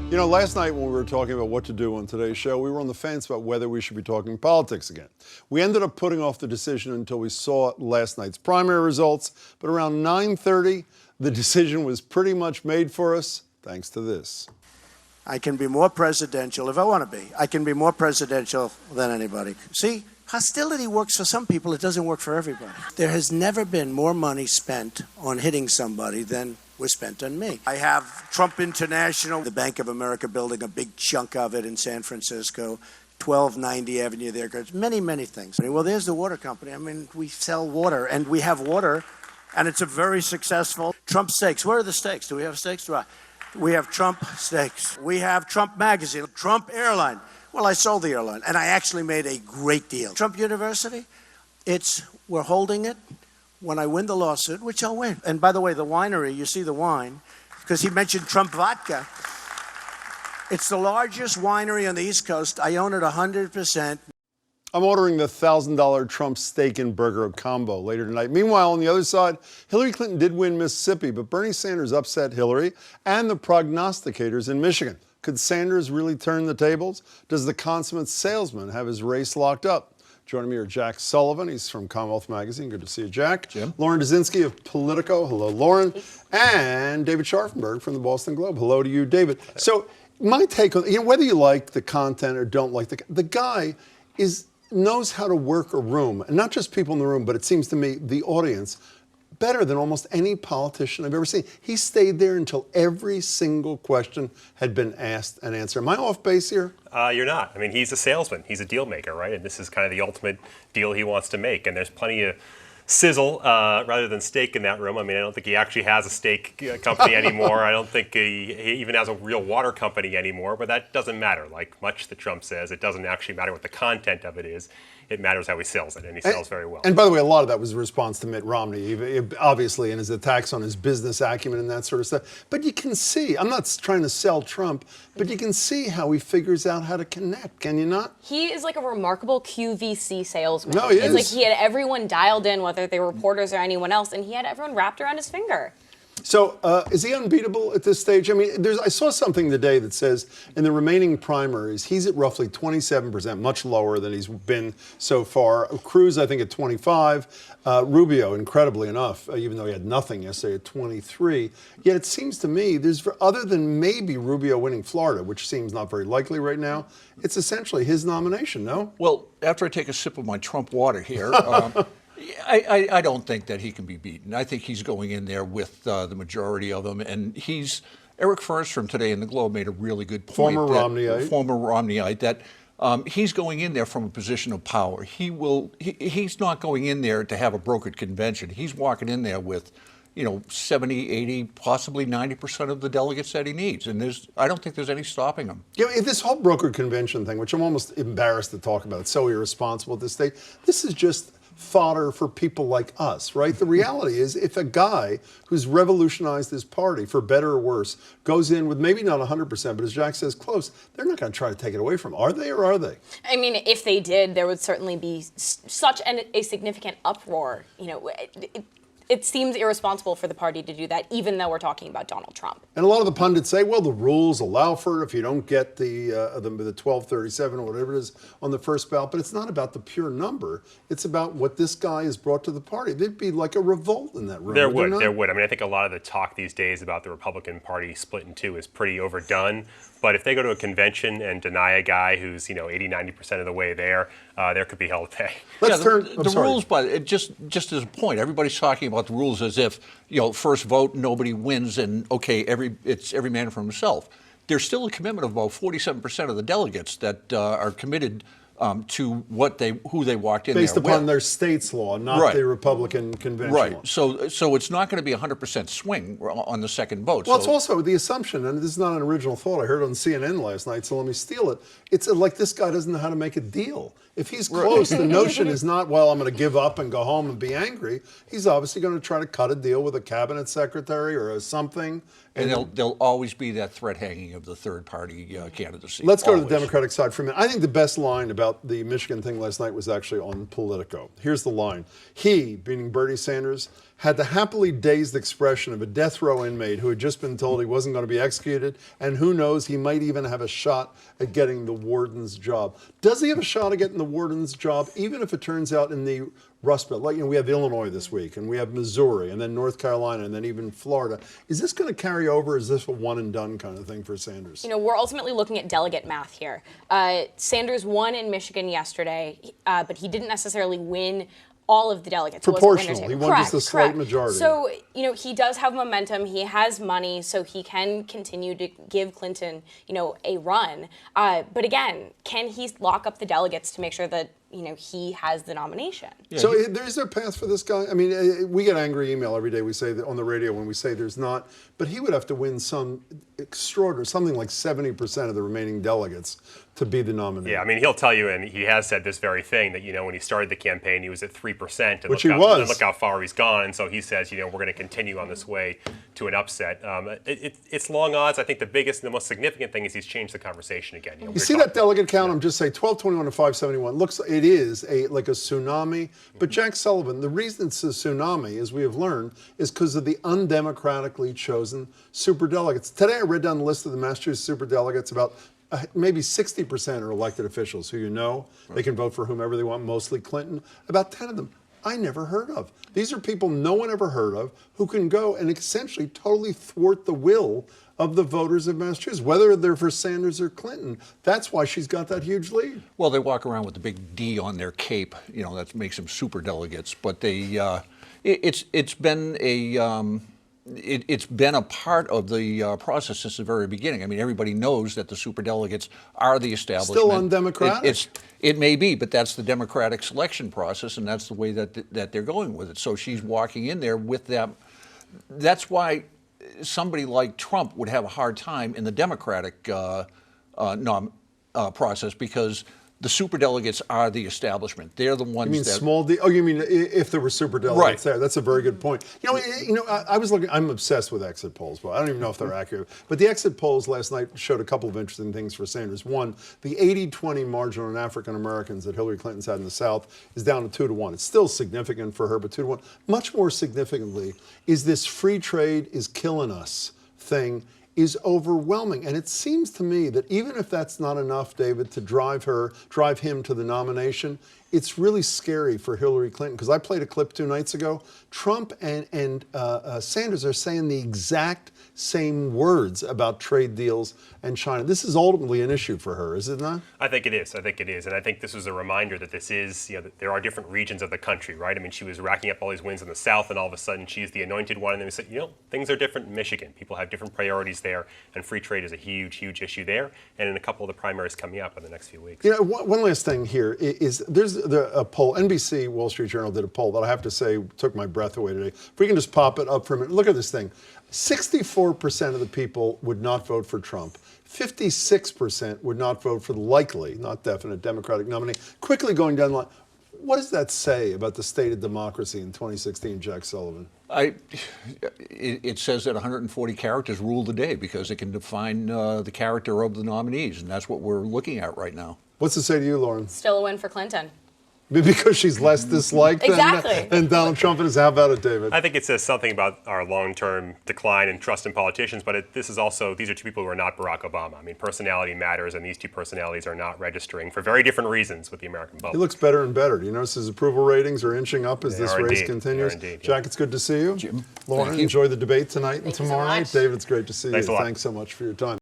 You know, last night when we were talking about what to do on today's show, we were on the fence about whether we should be talking politics again. We ended up putting off the decision until we saw last night's primary results, but around 9:30, the decision was pretty much made for us, thanks to this. I can be more presidential if I want to be. I can be more presidential than anybody. See, hostility works for some people. It doesn't work for everybody. There has never been more money spent on hitting somebody than was spent on me. I have Trump International, the Bank of America building a big chunk of it in San Francisco, 1290 Avenue there, many, many things. Well, there's the water company. I mean, we sell water, and we have water, and it's a very successful Trump Steaks. Where are the steaks? Do we have steaks? We have Trump Steaks. We have Trump Magazine, Trump Airline. Well, I sold the airline, and I actually made a great deal. Trump University, we're holding it. When I win the lawsuit, which I'll win. And by the way, the winery, you see the wine, because he mentioned Trump vodka. It's the largest winery on the East Coast. I own it 100%. I'm ordering the $1,000 Trump steak and burger combo later tonight. Meanwhile, on the other side, Hillary Clinton did win Mississippi, but Bernie Sanders upset Hillary and the prognosticators in Michigan. Could Sanders really turn the tables? Does the consummate salesman have his race locked up? Joining me are Jack Sullivan. He's from Commonwealth Magazine. Good to see you, Jack. Jim. Lauren Dzinski of Politico. Hello, Lauren. And David Scharfenberg from the Boston Globe. Hello to you, David. So my take on, whether you like the content or don't like the guy knows how to work a room, and not just people in the room, but it seems to me the audience, better than almost any politician I've ever seen. He stayed there until every single question had been asked and answered. Am I off base here? You're not. I mean, he's a salesman. He's a deal maker, right? And this is kind of the ultimate deal he wants to make. And there's plenty of sizzle rather than steak in that room. I mean, I don't think he actually has a steak company anymore. I don't think he even has a real water company anymore. But that doesn't matter. Like much that Trump says, it doesn't actually matter what the content of it is. It matters how he sells it, and he sells very well. And by the way, a lot of that was a response to Mitt Romney, obviously, and his attacks on his business acumen and that sort of stuff. But you can see, I'm not trying to sell Trump, but you can see how he figures out how to connect, can you not? He is like a remarkable QVC salesman. No, he is. It's like he had everyone dialed in, whether they were reporters or anyone else, and he had everyone wrapped around his finger. So is he unbeatable at this stage? I mean, I saw something today that says in the remaining primaries, he's at roughly 27%, much lower than he's been so far. Cruz, I think, at 25. Rubio, incredibly enough, even though he had nothing yesterday, at 23. Yet it seems to me, other than maybe Rubio winning Florida, which seems not very likely right now, it's essentially his nomination, no? Well, after I take a sip of my Trump water here, I don't think that he can be beaten. I think he's going in there with the majority of them, and Eric Furst from today in the Globe made a really good point. Former Romneyite, that he's going in there from a position of power. He's not going in there to have a brokered convention. He's walking in there with 70, 80, possibly 90% of the delegates that he needs. And I don't think there's any stopping him. This whole brokered convention thing, which I'm almost embarrassed to talk about, it's so irresponsible at this stage. This is just fodder for people like us, right? The reality is if a guy who's revolutionized his party, for better or worse, goes in with maybe not 100%, but as Jack says, close, they're not going to try to take it away from him. Are they or are they? I mean, if they did, there would certainly be such a significant uproar. It seems irresponsible for the party to do that, even though we're talking about Donald Trump. And a lot of the pundits say, well, the rules allow for it if you don't get the 1237 or whatever it is on the first ballot. But it's not about the pure number. It's about what this guy has brought to the party. There'd be like a revolt in that room. There would. I mean, I think a lot of the talk these days about the Republican Party split in two is pretty overdone. But if they go to a convention and deny a guy who's 80, 90% of the way there could be hell to pay. The rules, but just as a point, everybody's talking about the rules as if first vote, nobody wins, and okay, it's every man for himself. There's still a commitment of about 47% of the delegates that are committed to who they walked in based there upon with. their state's law, not the Republican convention law. Right. So it's not going to be 100% swing on the second vote. Well, it's also the assumption, and this is not an original thought. I heard it on CNN last night, so let me steal it. It's like this guy doesn't know how to make a deal. If he's close, the notion is not, well, I'm going to give up and go home and be angry. He's obviously going to try to cut a deal with a cabinet secretary or something. And there'll always be that threat hanging of the third-party candidacy. Let's go to the Democratic side for a minute. I think the best line about the Michigan thing last night was actually on Politico. Here's the line. He, meaning Bernie Sanders, had the happily dazed expression of a death row inmate who had just been told he wasn't going to be executed, and who knows, he might even have a shot at getting the warden's job. Does he have a shot at getting the warden's job, even if it turns out in the Rust Belt? Like, we have Illinois this week, and we have Missouri, and then North Carolina, and then even Florida. Is this going to carry over? Is this a one and done kind of thing for Sanders? We're ultimately looking at delegate math here. Sanders won in Michigan yesterday, but he didn't necessarily win all of the delegates. Proportional. He won just a slight majority. So, he does have momentum. He has money, so he can continue to give Clinton, a run. But again, can he lock up the delegates to make sure that, he has the nomination? Yeah, so is there a path for this guy? I mean, we get angry email every day. We say that on the radio when we say there's not, but he would have to win some extraordinary, something like 70% of the remaining delegates to be the nominee. Yeah, I mean, he'll tell you, and he has said this very thing, that, when he started the campaign, he was at 3%. And Which he was. And look how far he's gone. And so he says, we're going to continue on this way to an upset. It's long odds. I think the biggest and the most significant thing is he's changed the conversation again. You see that delegate count? I'm just saying 1221 to 571. Looks, it is like a tsunami. But Jack Sullivan, the reason it's a tsunami, as we have learned, is because of the undemocratically chosen superdelegates. Today I read down the list of the Massachusetts superdelegates. About maybe 60% are elected officials who they can vote for whomever they want, mostly Clinton. About 10 of them I never heard of. These are people no one ever heard of who can go and essentially totally thwart the will of the voters of Massachusetts, whether they're for Sanders or Clinton. That's why she's got that huge lead. Well, they walk around with the big D on their cape, that makes them super delegates. But it's been a part of the process since the very beginning. I mean, everybody knows that the superdelegates are the establishment. Still undemocratic. It may be, but that's the democratic selection process, and that's the way that they're going with it. So she's walking in there with them. That's why somebody like Trump would have a hard time in the Democratic process, because the superdelegates are the establishment. They're the ones. You mean that, small D? Oh, you mean if there were superdelegates Right. there? That's a very good point. I was looking. I'm obsessed with exit polls, but I don't even know if they're accurate. But the exit polls last night showed a couple of interesting things for Sanders. One, the 80-20 margin on African Americans that Hillary Clinton's had in the South is down to 2-1. It's still significant for her, but 2-1. Much more significantly is this free trade is killing us thing is overwhelming. And it seems to me that even if that's not enough, David, to drive him to the nomination, it's really scary for Hillary Clinton. Because I played a clip 2 nights ago. Trump and Sanders are saying the exact same words about trade deals and China. This is ultimately an issue for her, is it not? I think it is. And I think this was a reminder that this is, that there are different regions of the country, right? I mean, she was racking up all these wins in the South, and all of a sudden she's the anointed one. And then we said, things are different in Michigan. People have different priorities there, and free trade is a huge, huge issue there. And in a couple of the primaries coming up in the next few weeks. One last thing here is there's a poll. NBC Wall Street Journal did a poll that I have to say took my breath away today. If we can just pop it up for a minute. Look at this thing. 64% of the people would not vote for Trump. 56% would not vote for the likely, not definite, Democratic nominee. Quickly going down the line, what does that say about the state of democracy in 2016, Jack Sullivan? It says that 140 characters rule the day, because it can define the character of the nominees, and that's what we're looking at right now. What's it say to you, Lauren? Still a win for Clinton. Because she's less disliked than Donald Trump is. How about it, David? I think it says something about our long-term decline in trust in politicians, but these are 2 people who are not Barack Obama. I mean, personality matters, and these 2 personalities are not registering for very different reasons with the American public. He looks better and better. Do you notice his approval ratings are inching up as They this are race indeed. continues? They are indeed, Jack, it's good to see you. Jim, Lauren, thank you. enjoy the debate tonight and Thank you so tomorrow night. much. David, it's great to see Thanks you. a lot. Thanks so much for your time.